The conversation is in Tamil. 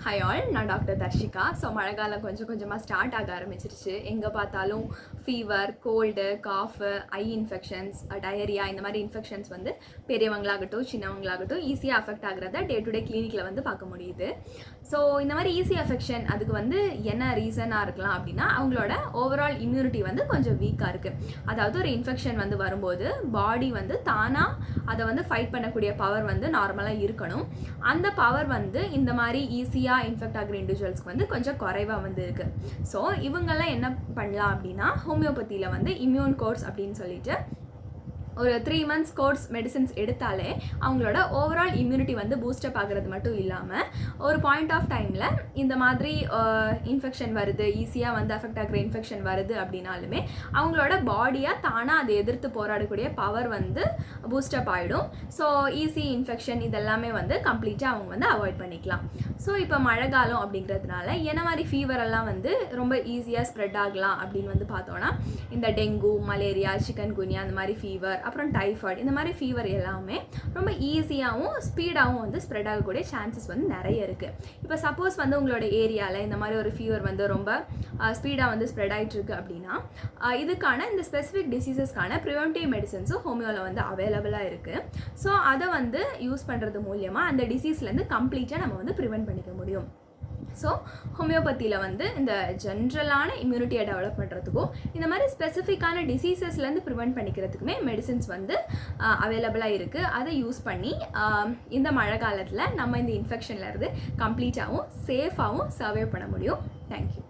ஹாய் ஆல், நான் டாக்டர் தர்ஷிகா. ஸோ மழைக்காலம் கொஞ்சம் கொஞ்சமாக ஸ்டார்ட் ஆக ஆரம்பிச்சிருச்சு. எங்கே பார்த்தாலும் ஃபீவர், கோல்டு, காஃபு, ஐ இன்ஃபெக்ஷன்ஸ், டயரியா இந்த மாதிரி இன்ஃபெக்ஷன்ஸ் வந்து பெரியவங்களாகட்டும் சின்னவங்களாகட்டும் ஈஸியாக அஃபெக்ட் ஆகிறத டே டு டே கிளினிக்கில் வந்து பார்க்க முடியுது. ஸோ இந்த மாதிரி ஈஸி அஃபெக்ஷன் அதுக்கு வந்து என்ன ரீசனாக இருக்கலாம் அப்படின்னா, அவங்களோட ஓவரால் இம்யூனிட்டி வந்து கொஞ்சம் வீக்காக இருக்குது. அதாவது ஒரு இன்ஃபெக்ஷன் வந்து வரும்போது பாடி வந்து தானாக அதை வந்து ஃபைட் பண்ணக்கூடிய பவர் வந்து நார்மலாக இருக்கணும். அந்த பவர் வந்து இந்த மாதிரி ஈஸியாக இன்ஃபெக்ட் ஆகிற இண்டிவிஜுவல்ஸ்க்கு வந்து கொஞ்சம் குறைவாக வந்து இருக்குது. ஸோ இவங்கெல்லாம் என்ன பண்ணலாம் அப்படின்னா, ஹோமியோபதியில் வந்து இம்யூன் கோர்ஸ் அப்படின்னு சொல்லிட்டு ஒரு 3 months கோர்ஸ் மெடிசின்ஸ் எடுத்தாலே அவங்களோட ஓவரால் இம்யூனிட்டி வந்து பூஸ்டப் ஆகிறது மட்டும் இல்லாமல் ஒரு பாயிண்ட் ஆஃப் டைமில் இந்த மாதிரி இன்ஃபெக்ஷன் வருது, ஈஸியாக வந்து அஃபெக்ட் ஆகிற இன்ஃபெக்ஷன் வருது அப்படின்னாலுமே அவங்களோட பாடியாக தானாக அதை எதிர்த்து போராடக்கூடிய பவர் வந்து பூஸ்டப் ஆகிடும். ஸோ ஈஸி இன்ஃபெக்ஷன் இதெல்லாமே வந்து கம்ப்ளீட்டாக அவங்க வந்து அவாய்ட் பண்ணிக்கலாம். ஸோ இப்போ மழை காலம் அப்படிங்கிறதுனால என்ன மாதிரி ஃபீவரெல்லாம் வந்து ரொம்ப ஈஸியாக ஸ்ப்ரெட் ஆகலாம் அப்படின்னு வந்து பார்த்தோன்னா, இந்த டெங்கு, மலேரியா, சிக்கன் குனியா அந்த மாதிரி ஃபீவர், அப்புறம் டைஃபாய்டு இந்த மாதிரி ஃபீவர் எல்லாமே ரொம்ப ஈஸியாகவும் ஸ்பீடாகவும் வந்து ஸ்ப்ரெட் ஆகக்கூடிய சான்சஸ் வந்து நிறைய இருக்குது. இப்போ சப்போஸ் வந்து உங்களோட ஏரியாவில் இந்த மாதிரி ஒரு ஃபீவர் வந்து ரொம்ப ஸ்பீடாக வந்து ஸ்ப்ரெட் ஆகிட்டுருக்கு அப்படின்னா, இதுக்கான இந்த ஸ்பெசிஃபிக் டிசீசஸ்க்கான ப்ரிவென்டிவ் மெடிசன்ஸும் ஹோமியோவில் வந்து அவைலபிளாக இருக்குது. ஸோ அதை வந்து யூஸ் பண்ணுறது மூலியமாக அந்த டிசீஸ்லேருந்து கம்ப்ளீட்டாக நம்ம வந்து ப்ரிவென்ட் பண்ணிக்க முடியும். ஸோ ஹோமியோபதியில் வந்து இந்த ஜென்ரலான இம்யூனிட்டியை டெவலப் பண்ணுறதுக்கும் இந்த மாதிரி ஸ்பெசிஃபிக்கான டிசீசஸ்லேருந்து ப்ரிவென்ட் பண்ணிக்கிறதுக்குமே மெடிசின்ஸ் வந்து அவைலபிளாக இருக்குது. அதை யூஸ் பண்ணி இந்த மழை காலத்தில் நம்ம இந்த இன்ஃபெக்ஷன்லேருந்து கம்ப்ளீட்டாகவும் சேஃபாகவும் சர்வே பண்ண முடியும். தேங்க்யூ.